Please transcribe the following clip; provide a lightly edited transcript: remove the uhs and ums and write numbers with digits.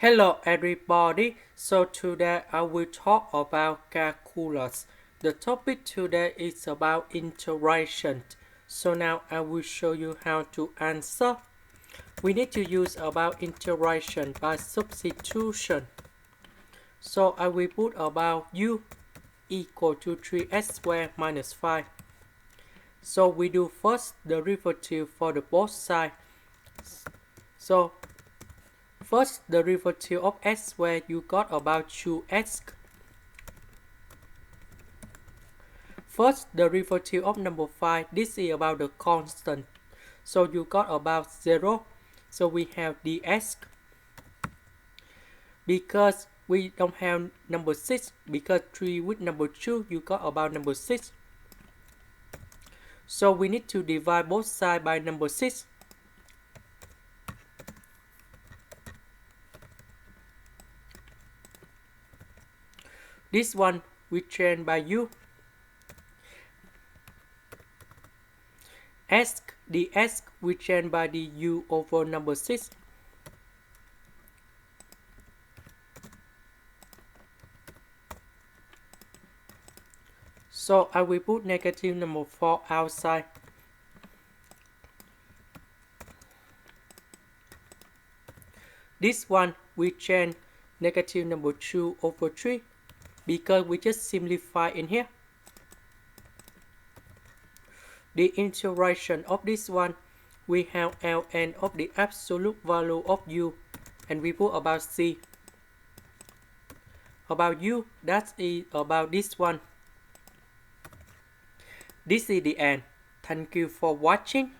Hello everybody, so today I will talk about calculus. The topic today is about integration. So now I will show you how to answer. We need to use about integration by substitution. So I will put about u equal to 3x squared minus 5. So we do first the derivative for the both sides. So first the derivative of x squared, you got about 2x. First the derivative of number 5, this is about the constant. So you got about 0. So we have dx. Because we don't have number 6, because 3 with number 2, you got about number 6. So we need to divide both sides by number 6. This one we change by u. The s we change by the u over number 6. So I will put negative number 4 outside. This one we change negative number 2 over 3 because we just simplify in here. The integration of this one, we have ln of the absolute value of u, and we put about c. About u, that is about this one. This is the end. Thank you for watching.